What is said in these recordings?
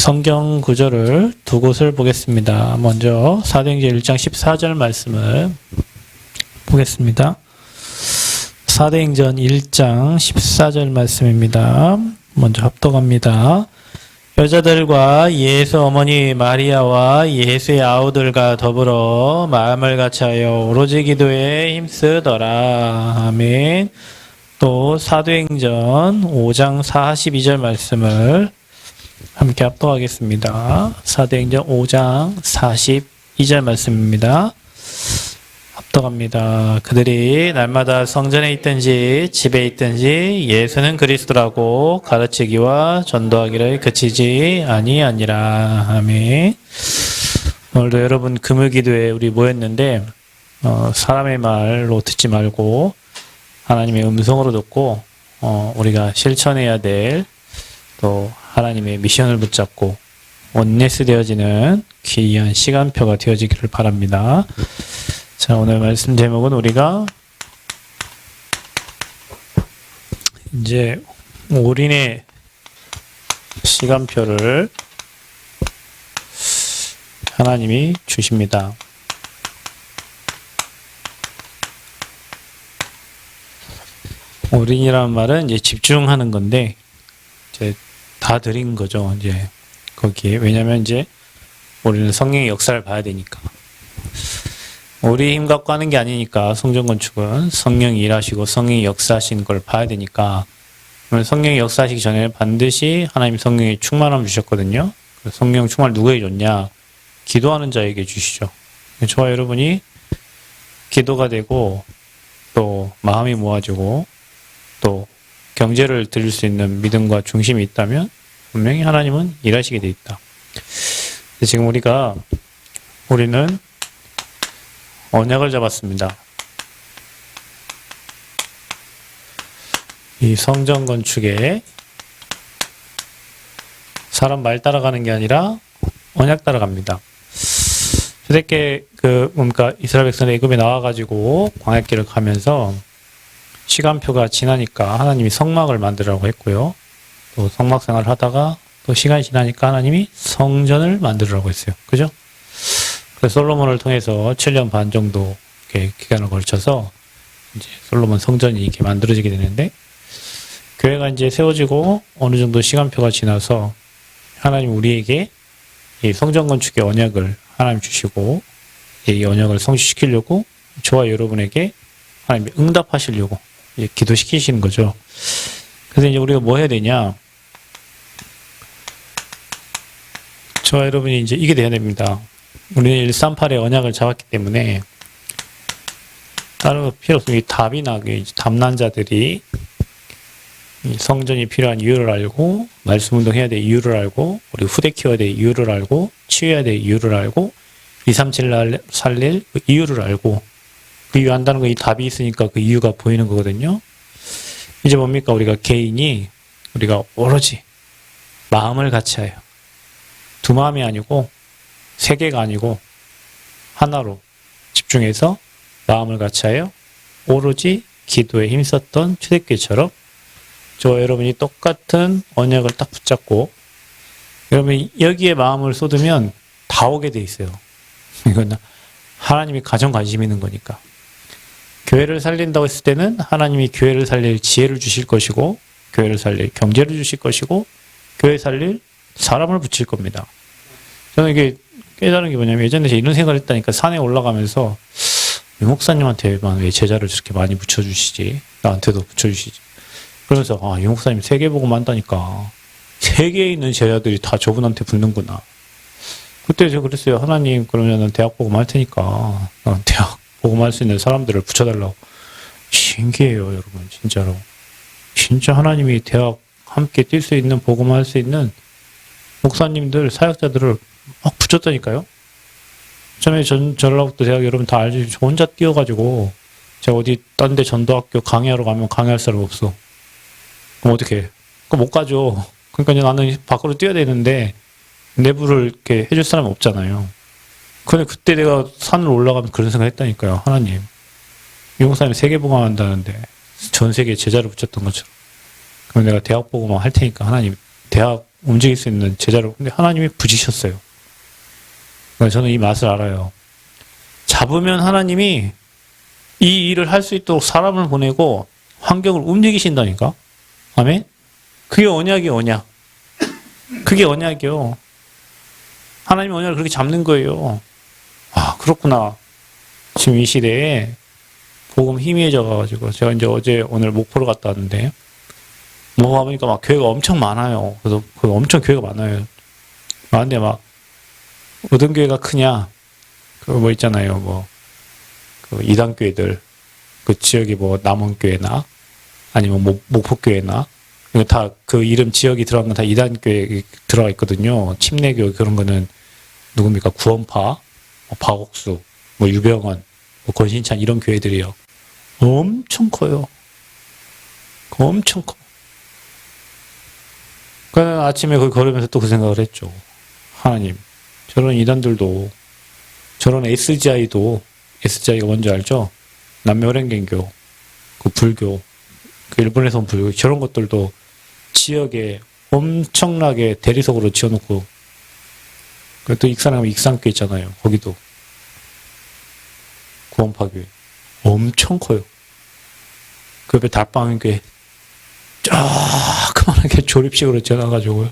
성경 구절을 두 곳을 보겠습니다. 먼저 사도행전 1장 14절 말씀을 보겠습니다. 사도행전 1장 14절 말씀입니다. 먼저 합독합니다. 여자들과 예수 어머니 마리아와 예수의 아우들과 더불어 마음을 같이하여 오로지 기도에 힘쓰더라. 아멘. 또 사도행전 5장 42절 말씀을 함께 합독하겠습니다. 사도행전 5장 42절 말씀입니다. 합독합니다. 그들이 날마다 성전에 있든지 집에 있든지 예수는 그리스도라고 가르치기와 전도하기를 그치지 아니하니라. 아멘. 오늘도 여러분 금요기도에 우리 모였는데 사람의 말로 듣지 말고 하나님의 음성으로 듣고 우리가 실천해야 될 또 하나님의 미션을 붙잡고 원네스 되어지는 귀한 시간표가 되어지기를 바랍니다. 자, 오늘 말씀 제목은 우리가 이제 올인의 시간표를 하나님이 주십니다. 올인이라는 말은 이제 집중하는 건데 이제 다 드린 거죠. 이제 거기에 왜냐면 이제 우리는 성령의 역사를 봐야 되니까. 우리 힘 갖고 하는 게 아니니까 성전 건축은 성령이 일하시고 성령이 역사하시는 걸 봐야 되니까 성령이 역사하시기 전에 반드시 하나님 성령의 충만함을 주셨거든요. 성령 충만을 누구에게 줬냐? 기도하는 자에게 주시죠. 저와 여러분이 기도가 되고 또 마음이 모아지고 또 경제를 드릴 수 있는 믿음과 중심이 있다면 분명히 하나님은 일하시게 돼 있다. 지금 우리는 언약을 잡았습니다. 이 성전 건축에 사람 말 따라가는 게 아니라 언약 따라갑니다. 초대께 이스라엘 백성이 애굽에 나와가지고 광야길을 가면서 시간표가 지나니까 하나님이 성막을 만들라고 했고요. 또 성막 생활을 하다가 또 시간이 지나니까 하나님이 성전을 만들라고 했어요. 그죠? 그래서 솔로몬을 통해서 7년 반 정도 이렇게 기간을 걸쳐서 이제 솔로몬 성전이 이렇게 만들어지게 되는데 교회가 이제 세워지고 어느 정도 시간표가 지나서 하나님 우리에게 이 성전 건축의 언약을 하나님 주시고 이 언약을 성취시키려고 저와 여러분에게 하나님이 응답하시려고 기도시키시는 거죠. 그래서 이제 우리가 뭐 해야 되냐? 저와 여러분이 이제 이게 돼야 됩니다. 우리는 138의 언약을 잡았기 때문에 다른 거 필요 없습니다. 답이나 답난 자들이 성전이 필요한 이유를 알고 말씀 운동해야 될 이유를 알고 우리 후대 키워야 될 이유를 알고 치유해야 될 이유를 알고 237 살릴 이유를 알고 그 이유 한다는 거 이 답이 있으니까 그 이유가 보이는 거거든요. 이제 뭡니까? 우리가 우리가 오로지 마음을 같이하여 두 마음이 아니고 세 개가 아니고 하나로 집중해서 마음을 같이하여 오로지 기도에 힘썼던 초대교회처럼 저와 여러분이 똑같은 언약을 딱 붙잡고 여러분이 여기에 마음을 쏟으면 다 오게 돼 있어요. 이건 하나님이 가정 관심 있는 거니까. 교회를 살린다고 했을 때는 하나님이 교회를 살릴 지혜를 주실 것이고 교회를 살릴 경제를 주실 것이고 교회 살릴 사람을 붙일 겁니다. 저는 이게 깨달은 게 뭐냐면 예전에 제가 이런 생각을 했다니까 산에 올라가면서 이 목사님한테만 왜 제자를 저렇게 많이 붙여주시지 나한테도 붙여주시지 그러면서 이 목사님 세계복음 한다니까 세계에 있는 제자들이 다 저분한테 붙는구나. 그때 제가 그랬어요. 하나님 그러면은 대학 복음 할 테니까 대학 복음 할 수 있는 사람들을 붙여달라고. 신기해요 여러분 진짜로. 진짜 하나님이 대학 함께 뛸 수 있는 복음 할 수 있는 목사님들 사역자들을 막 붙였다니까요. 처음에 전라북도 대학 여러분 다 알지. 저 혼자 뛰어가지고 제가 어디 딴 데 전도학교 강의하러 가면 강의할 사람 없어. 그럼 어떻게 해? 그럼 못 가죠. 그러니까 나는 밖으로 뛰어야 되는데 내부를 이렇게 해줄 사람이 없잖아요. 근데 그때 내가 산을 올라가면 그런 생각 했다니까요. 하나님 이 목사님 세계복음 한다는데 전 세계에 제자를 붙였던 것처럼 그럼 내가 대학 복음만 할 테니까 하나님 대학 움직일 수 있는 제자로. 근데 하나님이 부지셨어요. 그러니까 저는 이 맛을 알아요. 잡으면 하나님이 이 일을 할 수 있도록 사람을 보내고 환경을 움직이신다니까. 아멘? 그게 언약이요, 언약. 그게 언약이요. 하나님의 언약을 그렇게 잡는 거예요. 아, 그렇구나. 지금 이 시대에 복음 희미해져가지고 제가 이제 어제 오늘 목포를 갔다 왔는데 뭐 가보니까 막 교회가 엄청 많아요. 그래서 엄청 교회가 많아요. 근데 막 어떤 교회가 크냐? 그 뭐 있잖아요. 뭐 그 이단 교회들 그 지역이 뭐 남원교회나 아니면 뭐 목포교회나 다 그 이름 지역이 들어간 건 다 이단 교회에 들어가 있거든요. 침례교 그런 거는 누굽니까? 구원파, 뭐 박옥수, 뭐 유병원, 뭐 권신찬 이런 교회들이요. 엄청 커요. 엄청 커. 그 아침에 거기 걸으면서 또 그 생각을 했죠. 하나님, 저런 이단들도, 저런 SGI도, SGI가 뭔지 알죠? 남묘랭개교, 그 불교, 그 일본에서 온 불교, 저런 것들도 지역에 엄청나게 대리석으로 지어놓고, 또 익산하면 익산교회 있잖아요. 거기도. 구원파교회. 엄청 커요. 그 옆에 달방교회. 조그만하게 조립식으로 지어놔가지고요.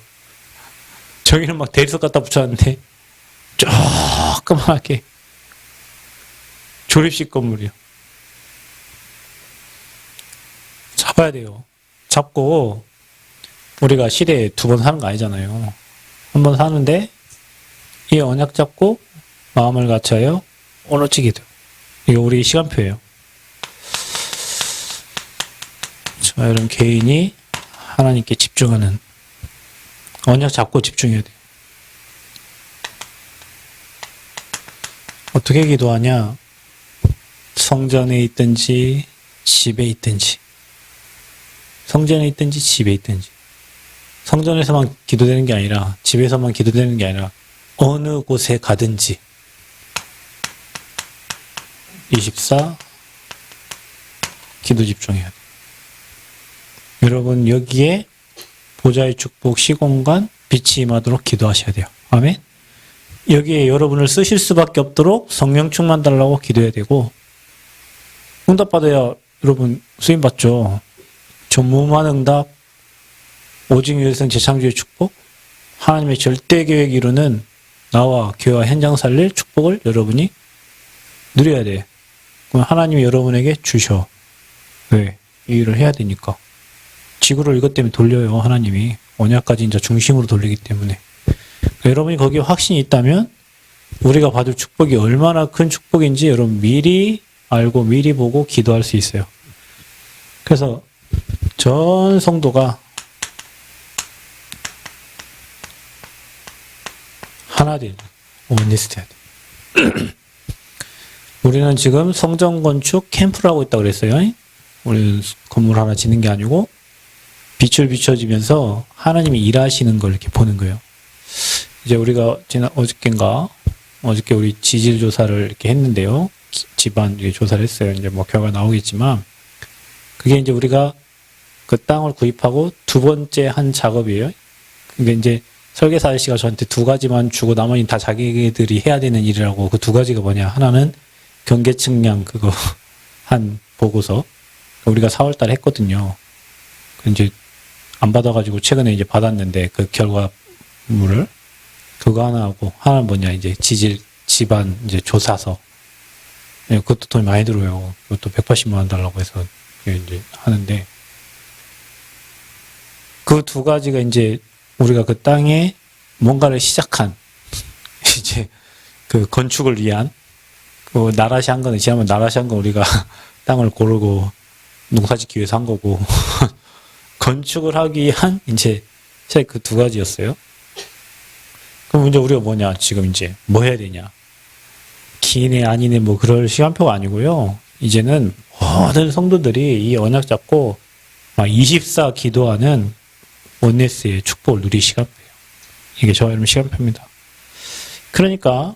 저기는 막 대리석 갖다 붙였는데, 조그만하게. 조립식 건물이요. 잡아야 돼요. 잡고, 우리가 시대에 두 번 사는 거 아니잖아요. 한 번 사는데, 이 언약 잡고, 마음을 갖춰요. 오너치게 돼요. 이게 우리 시간표예요. 자, 이런 개인이 하나님께 집중하는 언약 잡고 집중해야 돼요. 어떻게 기도하냐? 성전에 있든지 집에 있든지 성전에 있든지 집에 있든지 성전에서만 기도되는 게 아니라 집에서만 기도되는 게 아니라 어느 곳에 가든지 24 기도 집중해야 돼요. 여러분 여기에 보좌의 축복 시공간 빛이 임하도록 기도하셔야 돼요. 아멘. 여기에 여러분을 쓰실 수밖에 없도록 성령 충만 달라고 기도해야 되고 응답받아야 여러분 수임 받죠. 전무한 응답 오직 유일성 재창조의 축복 하나님의 절대 계획 이루는 나와 교회와 현장 살릴 축복을 여러분이 누려야 돼. 그럼 하나님이 여러분에게 주셔. 왜? 이 일을 해야 되니까. 지구를 이것 때문에 돌려요. 하나님이. 언약까지 이제 중심으로 돌리기 때문에. 여러분이 거기에 확신이 있다면 우리가 받을 축복이 얼마나 큰 축복인지 여러분 미리 알고 미리 보고 기도할 수 있어요. 그래서 전 성도가 하나 돼. 원리스트 해야 돼. 우리는 지금 성전 건축 캠프를 하고 있다고 그랬어요. 우리는 건물 하나 짓는 게 아니고 빛을 비춰지면서 하나님이 일하시는 걸 이렇게 보는 거예요. 이제 우리가 어저께 우리 지질 조사를 이렇게 했는데요. 집안 조사를 했어요. 이제 뭐 결과 나오겠지만 그게 이제 우리가 그 땅을 구입하고 두 번째 한 작업이에요. 근데 이제 설계사 아저씨가 저한테 두 가지만 주고 나머지는 다 자기들이 해야 되는 일이라고 그 두 가지가 뭐냐. 하나는 경계 측량 그거 한 보고서 우리가 4월 달에 했거든요. 이제 안 받아가지고 최근에 이제 받았는데 그 결과물을 그거 하나 하고 하나는 뭐냐 이제 지질 집안 이제 조사서 그것도 돈이 많이 들어요. 그것도 180만 원 달라고 해서 이제 하는데 그 두 가지가 이제 우리가 그 땅에 뭔가를 시작한 이제 그 건축을 위한 그 나라시 한 거는 지난번 나라시 한 건 우리가 땅을 고르고 농사짓기 위해서 한 거고 건축을 하기 위한 이제 그 두 가지였어요. 그럼 이제 우리가 뭐냐 지금 이제 뭐 해야 되냐 기네 아니네 뭐 그럴 시간표가 아니고요. 이제는 모든 성도들이 이 언약 잡고 막 24 기도하는 원네스의 축복을 누릴 시간표예요. 이게 저와 여러분 시간표입니다. 그러니까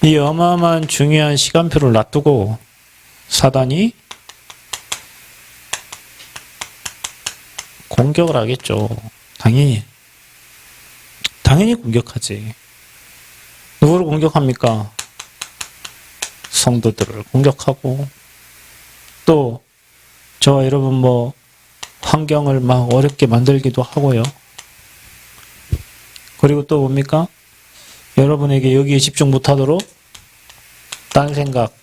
이 어마어마한 중요한 시간표를 놔두고 사단이 공격을 하겠죠. 당연히 당연히 공격하지. 누구를 공격합니까? 성도들을 공격하고, 또 저와 여러분 뭐 환경을 막 어렵게 만들기도 하고요. 그리고 또 뭡니까? 여러분에게 여기에 집중 못하도록 딴 생각.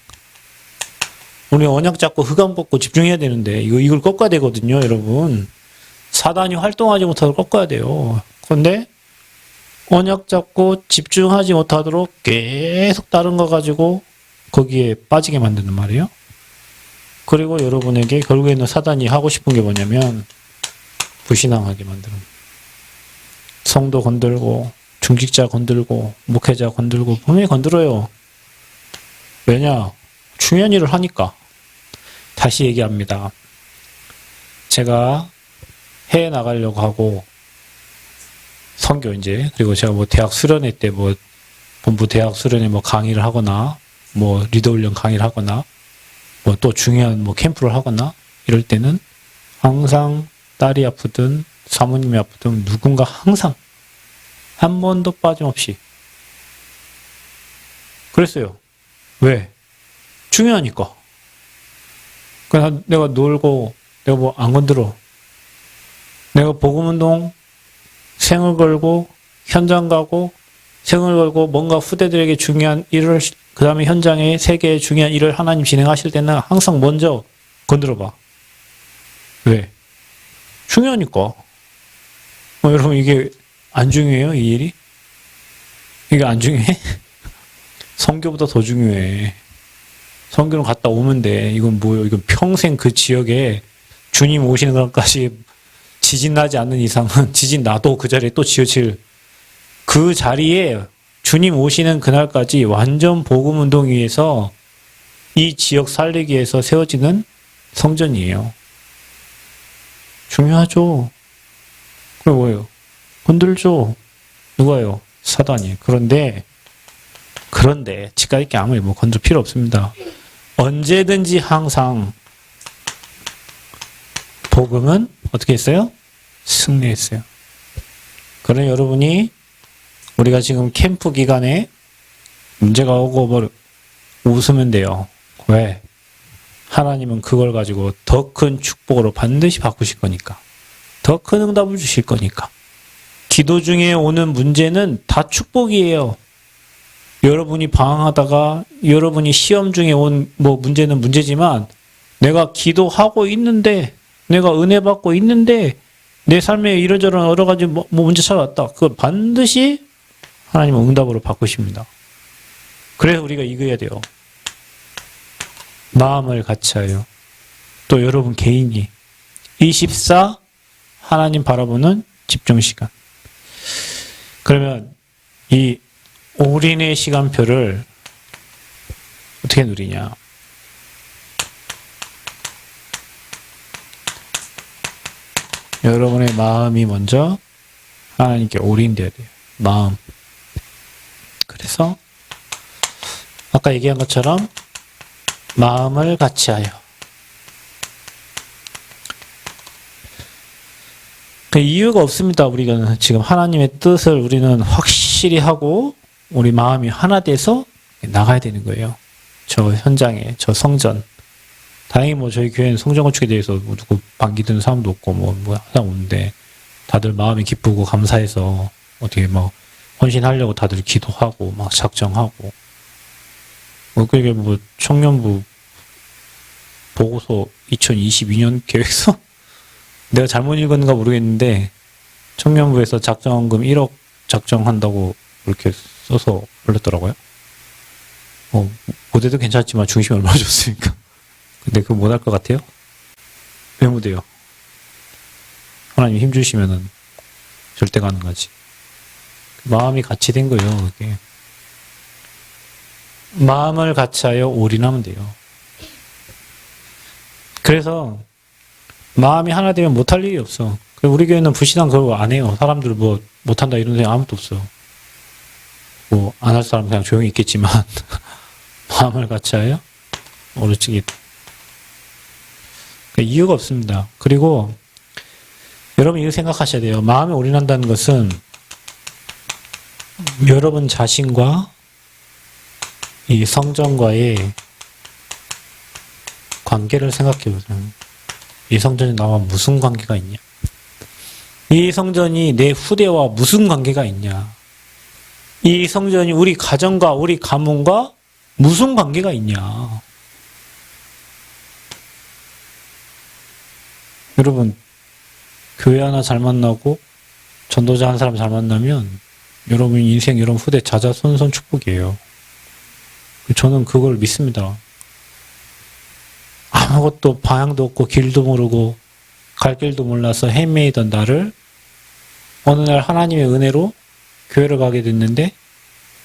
우리 언약 잡고 흑암 꺾고 집중해야 되는데 이걸 꺾어야 되거든요, 여러분. 사단이 활동하지 못하도록 꺾어야 돼요. 그런데 언약 잡고 집중하지 못하도록 계속 다른 거 가지고 거기에 빠지게 만드는 말이에요. 그리고 여러분에게 결국에는 사단이 하고 싶은 게 뭐냐면 불신앙하게 만드는 거예요. 성도 건들고 중직자 건들고 목회자 건들고 분명히 건들어요. 왜냐? 중요한 일을 하니까. 다시 얘기합니다. 제가 해외 나가려고 하고 선교 이제 그리고 제가 뭐 대학 수련회 때 뭐 본부 대학 수련회 뭐 강의를 하거나 뭐 리더 훈련 강의를 하거나 뭐 또 중요한 뭐 캠프를 하거나 이럴 때는 항상 딸이 아프든 사모님이 아프든 누군가 항상 한 번도 빠짐없이 그랬어요. 왜? 중요하니까. 그냥 내가 놀고 내가 뭐 안 건드려. 내가 복음운동 생을 걸고 현장 가고 생을 걸고 뭔가 후대들에게 중요한 일을 그 다음에 현장에 세계에 중요한 일을 하나님 진행하실 때는 항상 먼저 건드려봐. 왜? 중요하니까. 여러분 이게 안 중요해요? 이 일이? 이게 안 중요해? 선교보다 더 중요해. 선교는 갔다 오면 돼. 이건 뭐예요? 이건 평생 그 지역에 주님 오시는 것까지 지진 나지 않는 이상은 지진 나도 그 자리에 또 지어칠 그 자리에 주님 오시는 그날까지 완전 복음 운동 위에서 이 지역 살리기 위해서 세워지는 성전이에요. 중요하죠. 그게 뭐예요? 건들죠. 누가요? 사단이. 그런데 치까있게 아무리 뭐 건들 필요 없습니다. 언제든지 항상 복음은 어떻게 했어요? 승리했어요. 그러니 여러분이 우리가 지금 캠프 기간에 문제가 오고 뭐 웃으면 돼요. 왜? 하나님은 그걸 가지고 더 큰 축복으로 반드시 바꾸실 거니까. 더 큰 응답을 주실 거니까. 기도 중에 오는 문제는 다 축복이에요. 여러분이 방황하다가 여러분이 시험 중에 온 뭐 문제는 문제지만 내가 기도하고 있는데 내가 은혜 받고 있는데 내 삶에 이러저런 여러 가지 뭐 문제 찾아왔다. 그걸 반드시 하나님은 응답으로 바꾸십니다. 그래서 우리가 이겨야 돼요. 마음을 같이 하여. 또 여러분 개인이 24 하나님 바라보는 집중 시간. 그러면 이 올인의 시간표를 어떻게 누리냐? 여러분의 마음이 먼저 하나님께 올인돼야 돼요. 마음. 그래서 아까 얘기한 것처럼 마음을 같이 하여. 그 이유가 없습니다. 우리가 지금 하나님의 뜻을 우리는 확실히 하고 우리 마음이 하나 돼서 나가야 되는 거예요. 저 현장에, 저 성전. 다행히 뭐 저희 교회는 성전 건축에 대해서 뭐 누구 반기 드는 사람도 없고 뭐 항상 오는데 다들 마음이 기쁘고 감사해서 어떻게 뭐 헌신하려고 다들 기도하고 막 작정하고 그게 뭐 청년부 보고서 2022년 계획서 내가 잘못 읽었는가 모르겠는데 청년부에서 작정금 1억 작정한다고 그렇게 써서 올렸더라고요. 고대도 괜찮지만 중심이 얼마나 좋습니까? 근데 그거 못 할 것 같아요? 왜 못해요? 하나님 힘 주시면은 절대 가능하지. 마음이 같이 된 거예요, 그게. 마음을 같이 하여 올인하면 돼요. 그래서 마음이 하나 되면 못할 일이 없어. 우리 교회는 불신앙 그거 안 해요. 사람들 뭐 못한다 이런 사람 아무도 없어. 뭐 안 할 사람 그냥 조용히 있겠지만 마음을 같이 하여 오르치기. 이유가 없습니다. 그리고 여러분 이거 생각하셔야 돼요. 마음에 올인한다는 것은 여러분 자신과 이 성전과의 관계를 생각해 보세요. 이 성전이 나와 무슨 관계가 있냐? 이 성전이 내 후대와 무슨 관계가 있냐? 이 성전이 우리 가정과 우리 가문과 무슨 관계가 있냐? 여러분, 교회 하나 잘 만나고 전도자 한 사람 잘 만나면 여러분 인생, 여러분 후대 자자손손 축복이에요. 저는 그걸 믿습니다. 아무것도 방향도 없고 길도 모르고 갈 길도 몰라서 헤매이던 나를 어느 날 하나님의 은혜로 교회를 가게 됐는데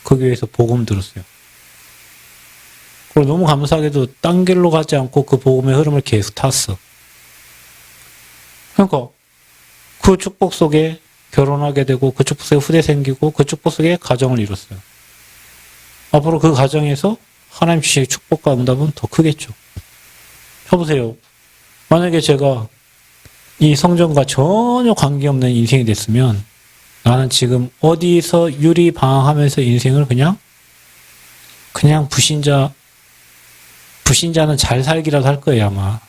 그 교회에서 복음 들었어요. 그리고 너무 감사하게도 딴 길로 가지 않고 그 복음의 흐름을 계속 탔어. 그러니까 그 축복 속에 결혼하게 되고 그 축복 속에 후대 생기고 그 축복 속에 가정을 이뤘어요. 앞으로 그 가정에서 하나님 주시의 축복과 응답은 더 크겠죠. 해보세요. 만약에 제가 이 성전과 전혀 관계없는 인생이 됐으면 나는 지금 어디서 유리방황하면서 인생을 그냥 불신자는 잘 살기라도 할 거예요, 아마.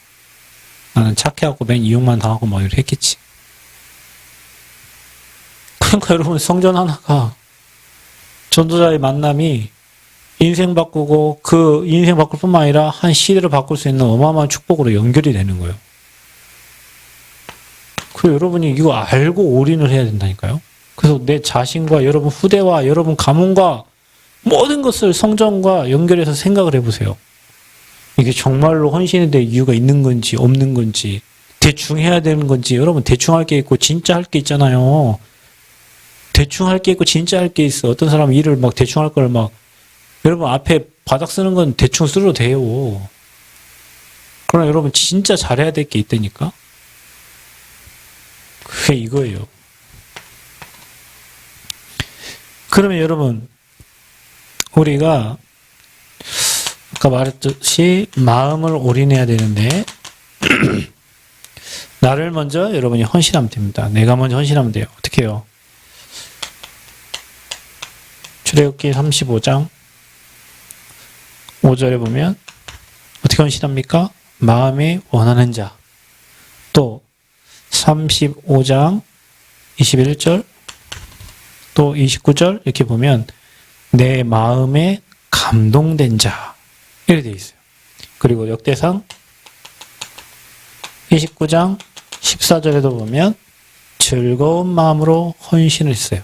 나는 착해갖고 맨 이용만 당하고 막 이렇게 했겠지. 그러니까 여러분, 성전 하나가 전도자의 만남이 인생 바꾸고 그 인생 바꿀 뿐만 아니라 한 시대를 바꿀 수 있는 어마어마한 축복으로 연결이 되는 거예요. 그리고 여러분이 이거 알고 올인을 해야 된다니까요. 그래서 내 자신과 여러분 후대와 여러분 가문과 모든 것을 성전과 연결해서 생각을 해보세요. 이게 정말로 헌신에 대해 이유가 있는 건지 없는 건지 대충 해야 되는 건지. 여러분 대충 할 게 있고 진짜 할 게 있잖아요. 대충 할 게 있고 진짜 할 게 있어. 어떤 사람은 일을 막 대충 할 걸 막 여러분 앞에 바닥 쓰는 건 대충 쓰러도 돼요. 그러나 여러분 진짜 잘해야 될 게 있다니까. 그게 이거예요. 그러면 여러분 우리가 아까 말했듯이 마음을 올인해야 되는데 나를 먼저 여러분이 헌신하면 됩니다. 내가 먼저 헌신하면 돼요. 어떻게 해요? 출애굽기 35장 5절에 보면 어떻게 헌신합니까? 마음에 원하는 자. 또 35장 21절 또 29절 이렇게 보면 내 마음에 감동된 자 이렇게 되어 있어요. 그리고 역대상 29장 14절에도 보면 즐거운 마음으로 헌신을 했어요.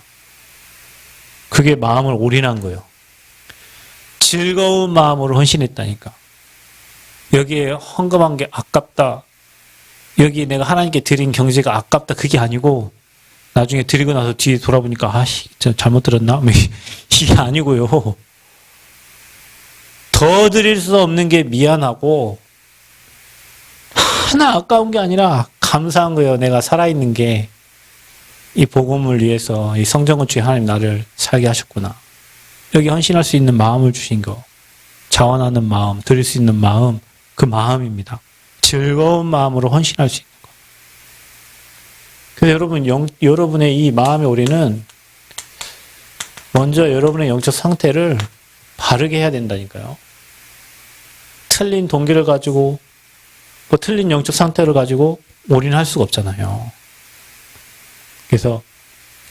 그게 마음을 올인한 거예요. 즐거운 마음으로 헌신했다니까. 여기에 헌금한 게 아깝다. 여기 내가 하나님께 드린 경제가 아깝다. 그게 아니고 나중에 드리고 나서 뒤에 돌아보니까 잘못 들었나? 이게 아니고요. 더 드릴 수 없는 게 미안하고 하나 아까운 게 아니라 감사한 거예요. 내가 살아있는 게 이 복음을 위해서 이 성전 건축에 하나님 나를 살게 하셨구나. 여기 헌신할 수 있는 마음을 주신 거. 자원하는 마음, 드릴 수 있는 마음, 그 마음입니다. 즐거운 마음으로 헌신할 수 있는 거. 그래서 여러분의 이 마음의 올인은 먼저 여러분의 영적 상태를 바르게 해야 된다니까요. 틀린 동기를 가지고 틀린 영적 상태를 가지고 올인할 수가 없잖아요. 그래서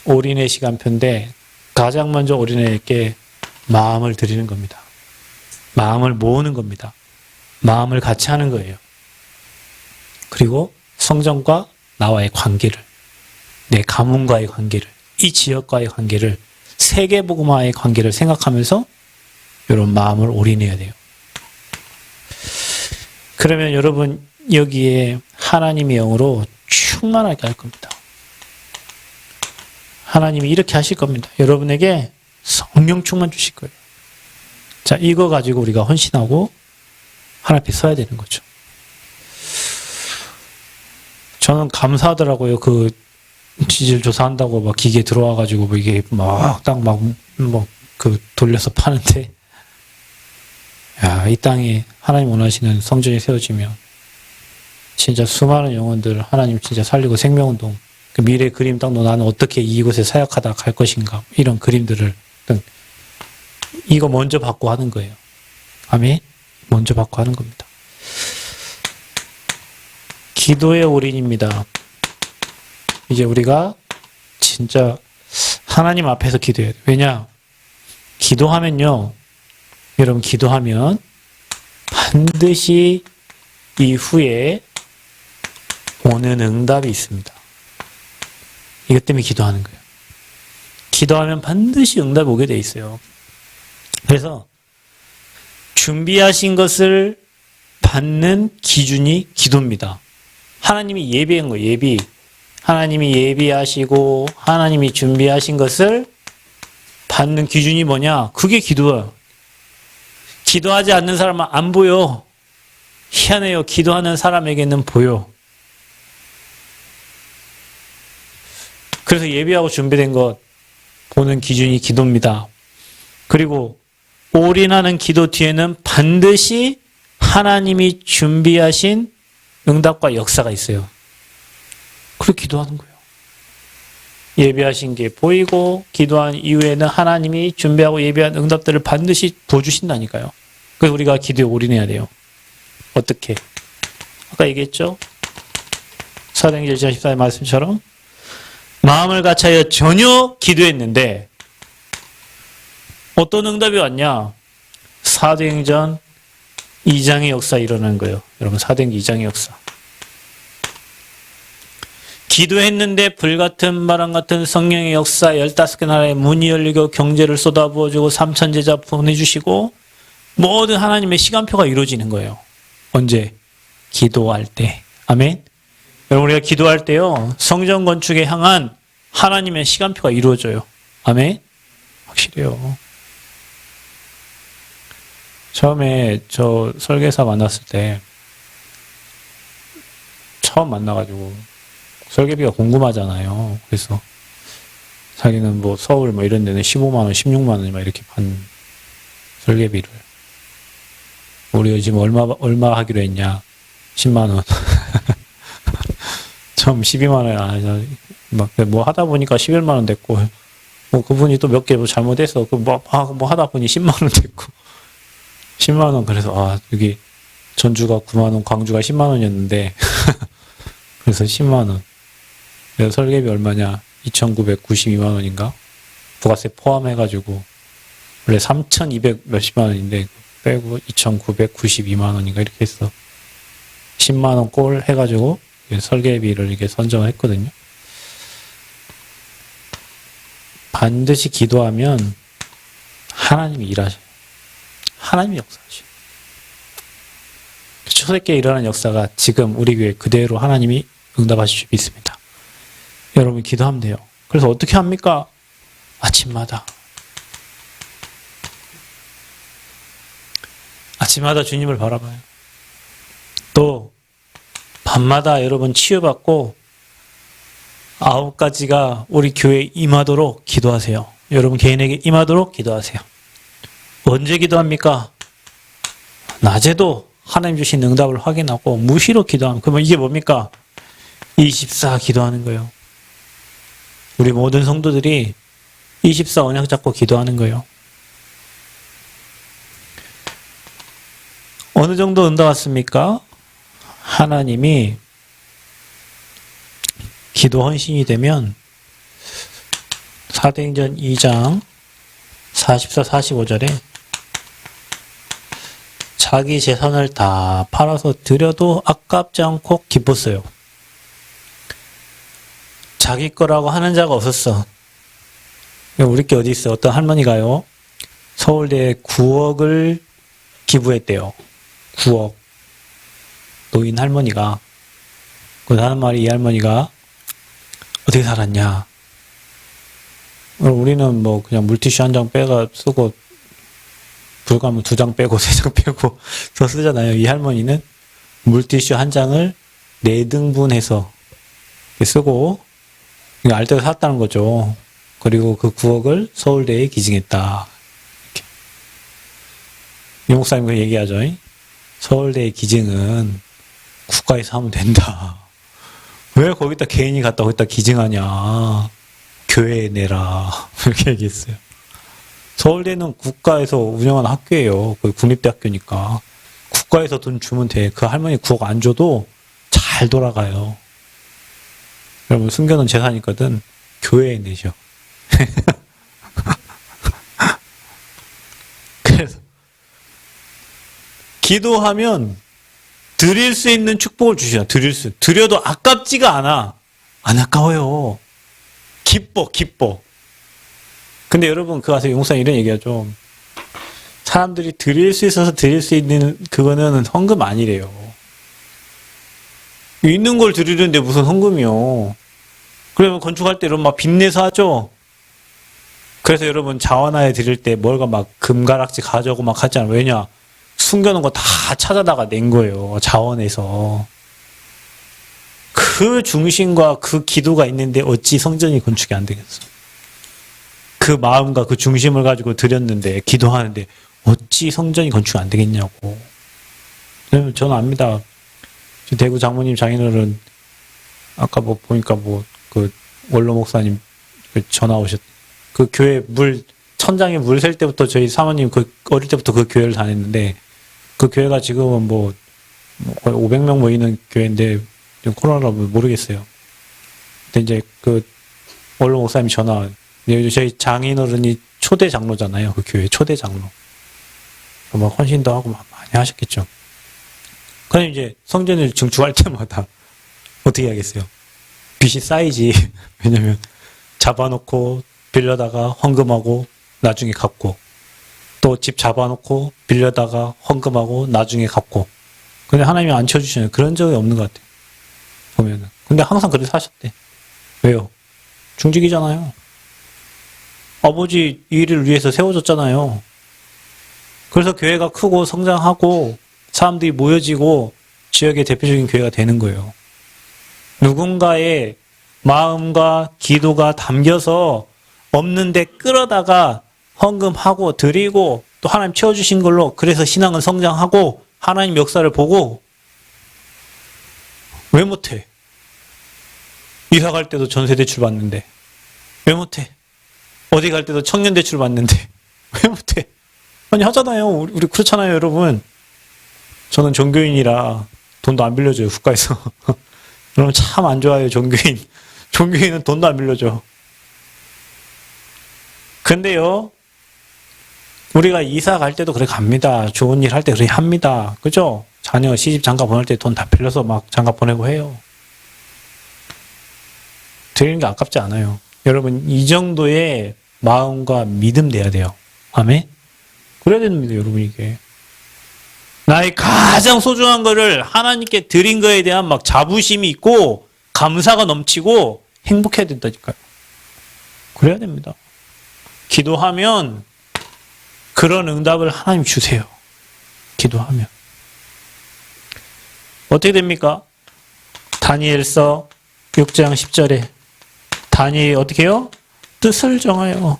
올인의 시간표인데 가장 먼저 올인할 게 마음을 드리는 겁니다. 마음을 모으는 겁니다. 마음을 같이 하는 거예요. 그리고 성전과 나와의 관계를, 내 가문과의 관계를, 이 지역과의 관계를, 세계복음화의 관계를 생각하면서 이런 마음을 올인해야 돼요. 그러면 여러분 여기에 하나님의 영으로 충만하게 할 겁니다. 하나님이 이렇게 하실 겁니다. 여러분에게 성령 충만 주실 거예요. 자, 이거 가지고 우리가 헌신하고 하나님 앞에 서야 되는 거죠. 저는 감사하더라고요. 그 지질 조사한다고 막 기계 들어와가지고 뭐 이게 막 땅 막 그 돌려서 파는데, 야, 이 땅에 하나님 원하시는 성전이 세워지면 진짜 수많은 영혼들 하나님 진짜 살리고 생명운동 그 미래 그림 딱 놓고 나는 어떻게 이곳에 사역하다 갈 것인가 이런 그림들을 이거 먼저 받고 하는 거예요. 아멘. 먼저 받고 하는 겁니다. 기도의 올인입니다. 이제 우리가 진짜 하나님 앞에서 기도해야 돼요. 왜냐? 기도하면요. 여러분 기도하면 반드시 이후에 오는 응답이 있습니다. 이것 때문에 기도하는 거예요. 기도하면 반드시 응답이 오게 돼 있어요. 그래서 준비하신 것을 받는 기준이 기도입니다. 하나님이 예비한 거예요. 예비. 하나님이 예비하시고 하나님이 준비하신 것을 받는 기준이 뭐냐? 그게 기도예요. 기도하지 않는 사람은 안 보여. 희한해요. 기도하는 사람에게는 보여. 그래서 예비하고 준비된 것 보는 기준이 기도입니다. 그리고 올인하는 기도 뒤에는 반드시 하나님이 준비하신 응답과 역사가 있어요. 그렇게 기도하는 거예요. 예비하신 게 보이고 기도한 이후에는 하나님이 준비하고 예비한 응답들을 반드시 보여주신다니까요. 그래서 우리가 기도에 올인해야 돼요. 어떻게? 아까 얘기했죠? 사도행전 1장 14절 말씀처럼 마음을 같이하여 전혀 기도했는데 어떤 응답이 왔냐? 사도행전 2장의 역사 일어난 거예요. 여러분 사도행전 2장의 역사. 기도했는데 불같은 바람 같은 성령의 역사 15개 나라의 문이 열리고 경제를 쏟아부어주고 3천 제자 보내주시고 모든 하나님의 시간표가 이루어지는 거예요. 언제? 기도할 때. 아멘. 여러분 우리가 기도할 때요. 성전 건축에 향한 하나님의 시간표가 이루어져요. 아멘. 확실해요. 처음에 저 설계사 만났을 때 처음 만나가지고 설계비가 궁금하잖아요. 그래서 자기는 뭐 서울 뭐 이런 데는 15만 원, 16만 원 막 이렇게 받는 설계비를. 우리가 지금 얼마 하기로 했냐? 10만 원. 처음 12만 원 아니야. 막 뭐 하다 보니까 11만 원 됐고, 뭐 그분이 또 몇 개 뭐 잘못해서 뭐 하다 보니 10만 원 됐고, 10만 원. 그래서 여기 전주가 9만 원, 광주가 10만 원이었는데 그래서 10만 원. 그래서 설계비 얼마냐? 2,992만 원인가? 부가세 포함해가지고 원래 3,200 몇십만 원인데 빼고 2,992만 원인가 이렇게 해서 10만 원 꼴 해가지고 설계비를 이렇게 선정을 했거든요. 반드시 기도하면 하나님이 일하셔요. 하나님이 역사하셔요. 초대교회에 일어난 역사가 지금 우리 교회 그대로 하나님이 응답하실 수 있습니다. 여러분 기도하면 돼요. 그래서 어떻게 합니까? 아침마다 주님을 바라봐요. 또 밤마다 여러분 치유받고 9가지가 우리 교회에 임하도록 기도하세요. 여러분 개인에게 임하도록 기도하세요. 언제 기도합니까? 낮에도 하나님 주신 응답을 확인하고 무시로 기도하면 그러면 이게 뭡니까? 24 기도하는 거예요. 우리 모든 성도들이 24 언약 잡고 기도하는 거예요. 어느 정도 응답 왔습니까? 하나님이 기도 헌신이 되면 사도행전 2장 44, 45절에 자기 재산을 다 팔아서 드려도 아깝지 않고 기뻤어요. 자기 거라고 하는 자가 없었어. 우리 게 어디 있어? 어떤 할머니가요. 서울대에 9억을 기부했대요. 9억. 노인 할머니가. 그래서 하는 말이 이 할머니가 어떻게 살았냐. 우리는 뭐 그냥 물티슈 한 장 빼가 쓰고 불가면 2장 빼고 3장 빼고 더 쓰잖아요. 이 할머니는 물티슈 한 장을 4등분해서 쓰고 알뜰히 샀다는 거죠. 그리고 그 9억을 서울대에 기증했다. 이렇게. 이 목사님 얘기하죠. 서울대의 기증은 국가에서 하면 된다. 왜 거기다 개인이 갔다 거기다 기증하냐. 교회에 내라. 이렇게 얘기했어요. 서울대는 국가에서 운영하는 학교예요. 그 국립대학교니까. 국가에서 돈 주면 돼. 그 할머니 9억 안 줘도 잘 돌아가요. 여러분, 숨겨놓은 재산이거든. 교회에 내죠. 그래서 기도하면 드릴 수 있는 축복을 주시죠. 드려도 아깝지가 않아. 안 아까워요. 기뻐. 근데 여러분, 그 가서 용사 이런 얘기하죠. 사람들이 드릴 수 있어서 드릴 수 있는 그거는 헌금 아니래요. 있는 걸 드리는데 무슨 헌금이요. 그러면 건축할 때 여러분 막 빚내서 하죠. 그래서 여러분 자원하에 드릴 때 뭘가 막 금가락지 가져오고 막 하잖아요. 왜냐? 숨겨놓은 거 다 찾아다가 낸 거예요. 자원에서. 그 중심과 그 기도가 있는데 어찌 성전이 건축이 안 되겠어. 그 마음과 그 중심을 가지고 드렸는데 기도하는데 어찌 성전이 건축이 안 되겠냐고. 저는 압니다. 대구 장모님 장인어른 아까 뭐 보니까 뭐 그 원로 목사님 그 전화 오셨. 그 교회 천장에 물 셀 때부터 저희 사모님 그 어릴 때부터 그 교회를 다녔는데 그 교회가 지금은 뭐 거의 500명 모이는 교회인데 코로나라 모르겠어요. 근데 이제 그 원로 목사님 전화. 저희 장인어른이 초대 장로잖아요. 그 교회 초대 장로. 막 헌신도 하고 막 많이 하셨겠죠. 그럼 이제 성전을 증축할 때마다 어떻게 하겠어요? 빚이 쌓이지. 왜냐면 잡아놓고 빌려다가 헌금하고 나중에 갚고 또 집 잡아놓고 빌려다가 헌금하고 나중에 갚고. 근데 하나님이 안 쳐주시는 그런 적이 없는 것 같아요. 보면은. 근데 항상 그렇게 사셨대. 왜요? 중직이잖아요. 아버지 일을 위해서 세워졌잖아요. 그래서 교회가 크고 성장하고 사람들이 모여지고 지역의 대표적인 교회가 되는 거예요. 누군가의 마음과 기도가 담겨서 없는데 끌어다가 헌금하고 드리고 또 하나님 채워주신 걸로 그래서 신앙은 성장하고 하나님 역사를 보고 왜 못해? 이사 갈 때도 전세 대출 받는데 왜 못해? 어디 갈 때도 청년 대출 받는데 왜 못해? 아니 하잖아요. 우리 그렇잖아요, 여러분. 저는 종교인이라 돈도 안 빌려줘요, 국가에서. 여러분 참 안 좋아요, 종교인. 종교인은 돈도 안 빌려줘. 근데요, 우리가 이사 갈 때도 그렇게 갑니다. 좋은 일 할 때 그렇게 합니다. 그죠? 자녀 시집 장가 보낼 때 돈 다 빌려서 막 장가 보내고 해요. 드리는 게 아깝지 않아요. 여러분 이 정도의 마음과 믿음 돼야 돼요. 아멘? 그래야 됩니다, 여러분 이게. 나의 가장 소중한 거를 하나님께 드린 거에 대한 막 자부심이 있고 감사가 넘치고 행복해야 된다니까요. 그래야 됩니다. 기도하면 그런 응답을 하나님 주세요. 기도하면. 어떻게 됩니까? 다니엘서 6장 10절에 다니엘이 어떻게 해요? 뜻을 정하여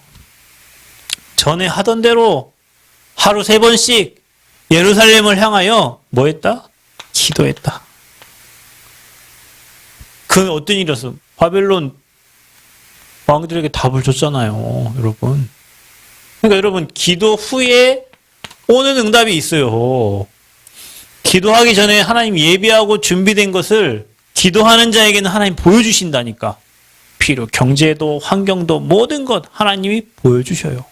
전에 하던 대로 하루 3번씩 예루살렘을 향하여 뭐 했다? 기도했다. 그 어떤 일이었어? 바벨론 왕들에게 답을 줬잖아요, 여러분. 그러니까 여러분 기도 후에 오는 응답이 있어요. 기도하기 전에 하나님 예비하고 준비된 것을 기도하는 자에게는 하나님 보여주신다니까. 필요, 경제도 환경도 모든 것 하나님이 보여주셔요.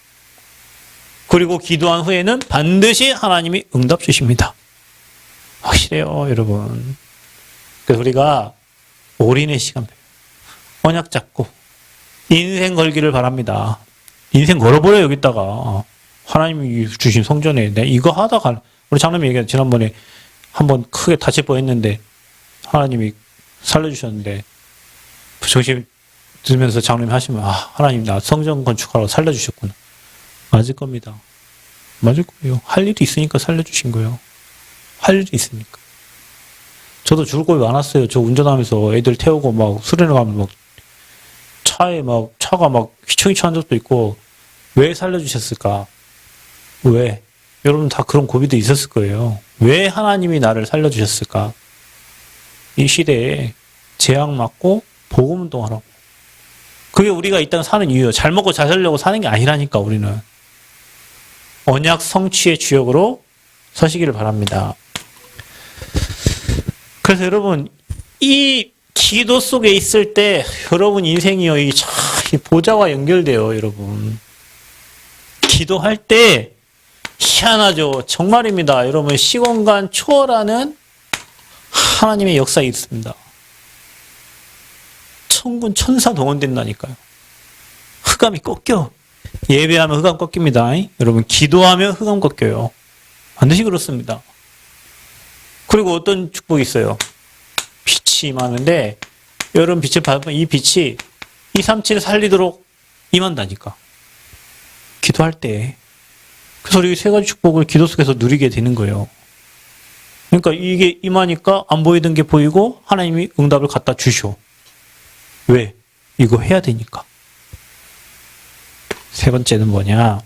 그리고 기도한 후에는 반드시 하나님이 응답 주십니다. 확실해요, 여러분. 그래서 우리가 올인의 시간, 언약 잡고 인생 걸기를 바랍니다. 인생 걸어버려요, 여기다가. 하나님이 주신 성전에 내가 이거 하다가 우리 장로님이 얘기한 지난번에 한번 크게 다칠 뻔했는데 하나님이 살려주셨는데 정신 들으면서 장로님 하시면 하나님 나 성전 건축하러 살려주셨구나. 맞을 겁니다. 맞을 거예요. 할 일이 있으니까 살려주신 거예요. 할 일이 있으니까. 저도 죽을 겁이 많았어요. 저 운전하면서 애들 태우고 막 수련회 가면 막 차가 막 휘청휘청한 적도 있고 왜 살려주셨을까? 왜? 여러분 다 그런 고비도 있었을 거예요. 왜 하나님이 나를 살려주셨을까? 이 시대에 재앙 맞고 복음 운동하라고. 그게 우리가 이 땅 사는 이유예요. 잘 먹고 잘 살려고 사는 게 아니라니까 우리는. 언약 성취의 주역으로 서시기를 바랍니다. 그래서 여러분 이 기도 속에 있을 때 여러분 인생이요 이 보좌와 연결돼요. 여러분 기도할 때 희한하죠. 정말입니다. 여러분 시공간 초월하는 하나님의 역사가 있습니다. 천군 천사 동원된다니까요. 흑암이 꺾여. 예배하면 흑암 꺾입니다. 여러분 기도하면 흑암 꺾여요. 반드시 그렇습니다. 그리고 어떤 축복이 있어요. 빛이 임하는데 여러분 빛을 받으면 이 빛이 237을 살리도록 임한다니까. 기도할 때. 그래서 우리 세 가지 축복을 기도 속에서 누리게 되는 거예요. 그러니까 이게 임하니까 안 보이던 게 보이고 하나님이 응답을 갖다 주셔. 왜? 이거 해야 되니까. 세 번째는 뭐냐?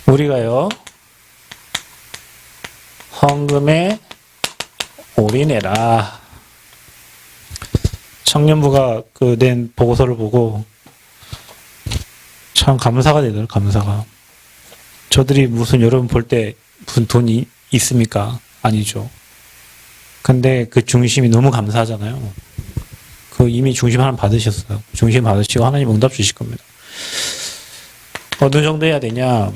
우리가요, 헌금에 올인해라. 청년부가 낸 보고서를 보고 참 감사가 되더라고요, 감사가. 저들이 무슨 여러분 볼 때 무슨 돈이 있습니까? 아니죠. 근데 그 중심이 너무 감사하잖아요. 이미 중심 하나 받으셨어요. 중심 받으시고 하나님 응답 주실 겁니다. 어느 정도 해야 되냐?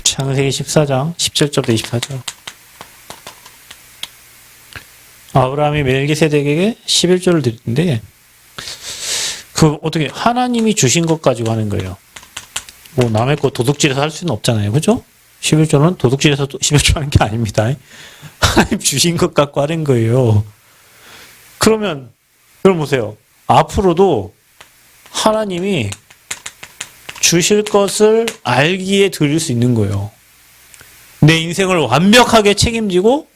창세기 14장 17절부터 24절. 아브라함이 멜기세덱에게 11조를 드리는데 어떻게 하나님이 주신 것 가지고 하는 거예요. 뭐 남의 거 도둑질해서 할 수는 없잖아요. 그죠? 11조는 도둑질해서 11조 하는 게 아닙니다. 하나님 주신 것 갖고 하는 거예요. 그러면 여러분 보세요. 앞으로도 하나님이 주실 것을 알기에 드릴 수 있는 거예요. 내 인생을 완벽하게 책임지고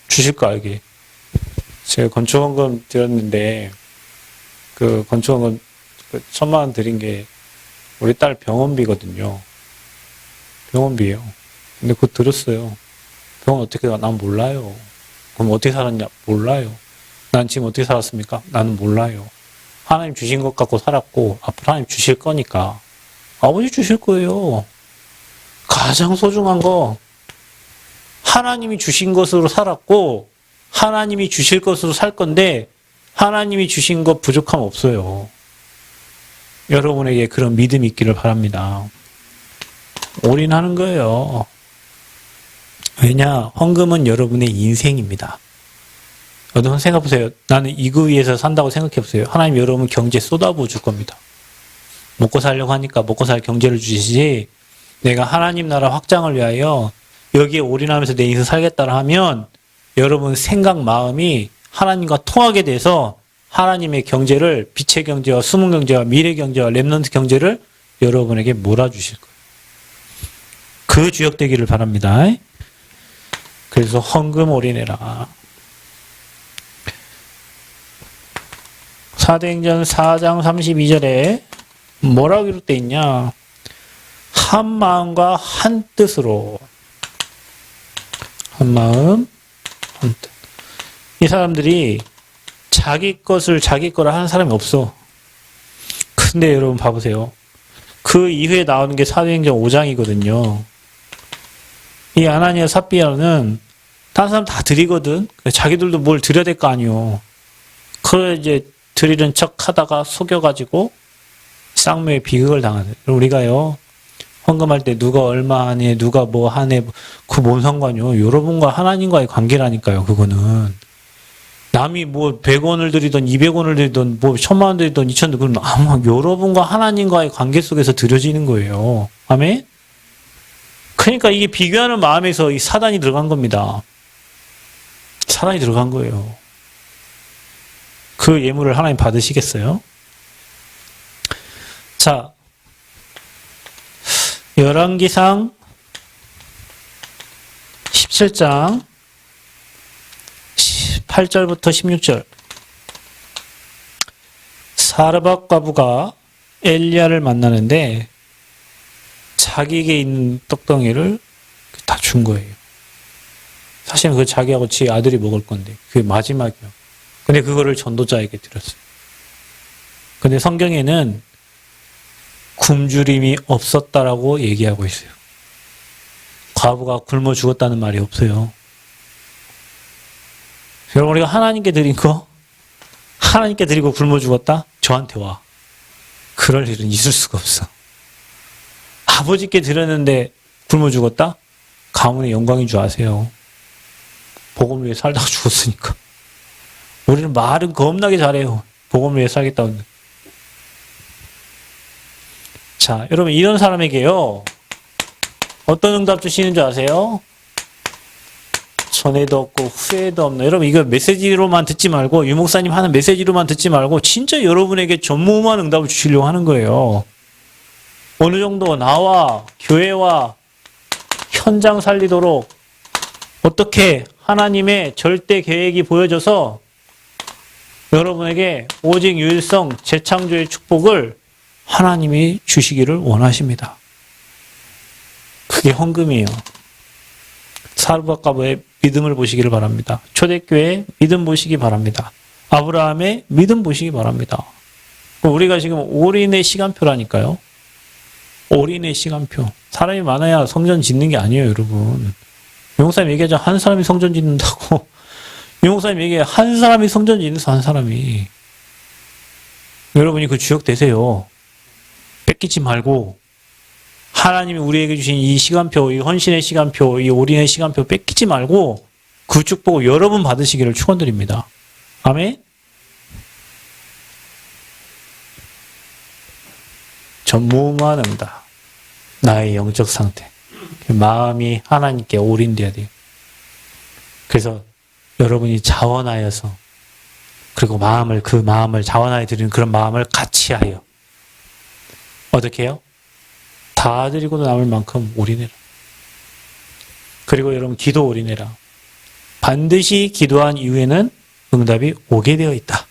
주실 거 알게. 제가 건축원금 드렸는데 건축원금 1,000만 원 드린 게 우리 딸 병원비거든요. 병원비예요. 근데 그거 들었어요. 병원 어떻게 가? 난 몰라요. 그럼 어떻게 살았냐? 몰라요. 난 지금 어떻게 살았습니까? 나는 몰라요. 하나님 주신 것 갖고 살았고 앞으로 하나님 주실 거니까 아버지 주실 거예요. 가장 소중한 거 하나님이 주신 것으로 살았고 하나님이 주실 것으로 살 건데 하나님이 주신 것 부족함 없어요. 여러분에게 그런 믿음이 있기를 바랍니다. 올인하는 거예요. 왜냐? 헌금은 여러분의 인생입니다. 여러분 생각해보세요. 나는 이거 위해서 산다고 생각해보세요. 하나님 여러분 경제 쏟아부어 줄 겁니다. 먹고 살려고 하니까 먹고 살 경제를 주시지 내가 하나님 나라 확장을 위하여 여기에 올인하면서 내 인생 살겠다라 하면 여러분 생각 마음이 하나님과 통하게 돼서 하나님의 경제를 빛의 경제와 숨은 경제와 미래 경제와 렘넌트 경제를 여러분에게 몰아주실 거예요. 그 주역 되기를 바랍니다. 그래서 헌금 올인해라. 사도행전 4장 32절에 뭐라고 기록되어 있냐? 한 마음과 한 뜻으로. 한 마음, 한 뜻. 이 사람들이 자기 것을 자기 거라 하는 사람이 없어. 근데 여러분 봐보세요. 그 이후에 나오는 게 사도행전 5장이거든요. 이 아나니아 삽비아는 다른 사람 다 드리거든. 자기들도 뭘 드려야 될 거 아니요. 그래 이제 드리는 척 하다가 속여가지고 쌍매의 비극을 당하는. 우리가요 헌금할 때 누가 얼마 하네, 누가 뭐 하네, 그 뭔 상관이요. 여러분과 하나님과의 관계라니까요. 그거는 남이 뭐 100원을 드리던 200원을 드리던 뭐 1000만 원 드리던 2000원 그건 아마 여러분과 하나님과의 관계 속에서 드려지는 거예요. 아멘. 그러니까 이게 비교하는 마음에서 이 사단이 들어간 겁니다. 사단이 들어간 거예요. 그 예물을 하나님 받으시겠어요? 자, 열왕기상 17장 8절부터 16절. 사르밧 과부가 엘리야를 만나는데 자기에게 있는 떡덩이를 다 준 거예요. 사실은 그 자기하고 지 아들이 먹을 건데 그게 마지막이요. 근데 그거를 전도자에게 드렸어요. 근데 성경에는 굶주림이 없었다라고 얘기하고 있어요. 과부가 굶어 죽었다는 말이 없어요. 여러분, 우리가 하나님께 드린 거, 하나님께 드리고 굶어 죽었다? 저한테 와. 그럴 일은 있을 수가 없어. 아버지께 드렸는데 굶어 죽었다? 가문의 영광인 줄 아세요. 복음을 위해 살다가 죽었으니까. 우리는 말은 겁나게 잘해요. 복음을 위해 살겠다고. 자, 여러분, 이런 사람에게요, 어떤 응답 주시는 줄 아세요? 전에도 없고 후에도 없는. 여러분, 이거 메시지로만 듣지 말고, 유목사님 하는 메시지로만 듣지 말고, 진짜 여러분에게 전무후무한 응답을 주시려고 하는 거예요. 어느 정도 나와 교회와 현장 살리도록 어떻게 하나님의 절대 계획이 보여져서 여러분에게 오직 유일성 재창조의 축복을 하나님이 주시기를 원하십니다. 그게 헌금이에요. 사르밧가보의 믿음을 보시기를 바랍니다. 초대교회의 믿음 보시기 바랍니다. 아브라함의 믿음 보시기 바랍니다. 우리가 지금 올인의 시간표라니까요. 올인의 시간표. 사람이 많아야 성전 짓는 게 아니에요, 여러분. 유목사님 얘기하자 한 사람이 성전 짓는다고. 유목사님 얘기해 한 사람이 성전 짓는서 한 사람이. 여러분이 그 주역 되세요. 뺏기지 말고 하나님이 우리에게 주신 이 시간표, 이 헌신의 시간표, 이 올인의 시간표 뺏기지 말고 그 축복을 여러분 받으시기를 축원드립니다. 아멘. 전무후무한 응답. 나의 영적 상태. 마음이 하나님께 올인돼야 돼요. 그래서 여러분이 자원하여서 그리고 그 마음을 자원하여 드리는 그런 마음을 같이 하여 어떻게 해요? 다 드리고도 남을 만큼 올인해라. 그리고 여러분 기도 올인해라. 반드시 기도한 이후에는 응답이 오게 되어 있다.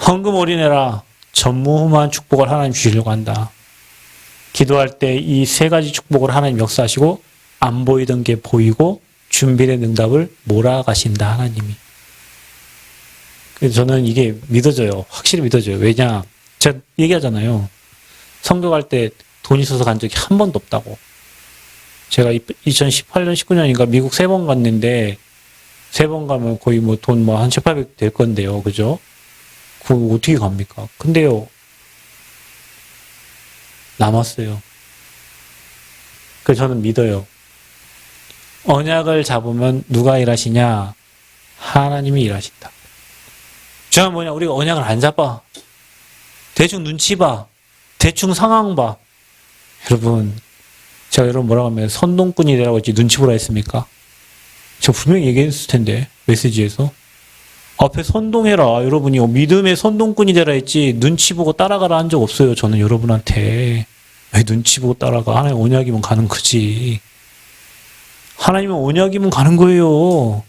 헌금 올인해라. 전무후무한 축복을 하나님 주시려고 한다. 기도할 때 이 세 가지 축복을 하나님 역사하시고 안 보이던 게 보이고 준비된 응답을 몰아가신다, 하나님이. 그래서 저는 이게 믿어져요. 확실히 믿어져요. 왜냐? 제가 얘기하잖아요. 성교 갈 때 돈 있어서 간 적이 한 번도 없다고. 제가 2018년, 19년인가 미국 3번 갔는데 3번 가면 거의 뭐 돈 한 7,800 될 건데요. 그죠? 그거 어떻게 갑니까? 근데요. 남았어요. 그래서 저는 믿어요. 언약을 잡으면 누가 일하시냐? 하나님이 일하신다. 중요한 뭐냐? 우리가 언약을 안 잡아. 대충 눈치 봐. 대충 상황 봐. 여러분, 제가 여러분 뭐라고 하면 선동꾼이 되라고 했지 눈치 보라 했습니까? 저 분명히 얘기했을 텐데, 메시지에서. 앞에 선동해라. 여러분이 믿음의 선동꾼이 되라 했지 눈치 보고 따라가라 한 적 없어요. 저는 여러분한테. 왜 눈치 보고 따라가? 하나님 언약이면 가는 거지. 하나님은 언약이면 가는 거예요.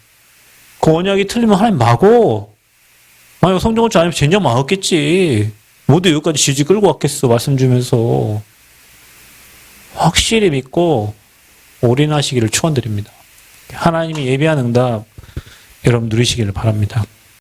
그 언약이 틀리면 하나님 막어. 아니 성경어치 아니면 젠장 막았겠지. 모두 여기까지 질질 끌고 왔겠어. 말씀 주면서. 확실히 믿고 올인하시기를 축원드립니다. 하나님이 예비한 응답 여러분 누리시기를 바랍니다.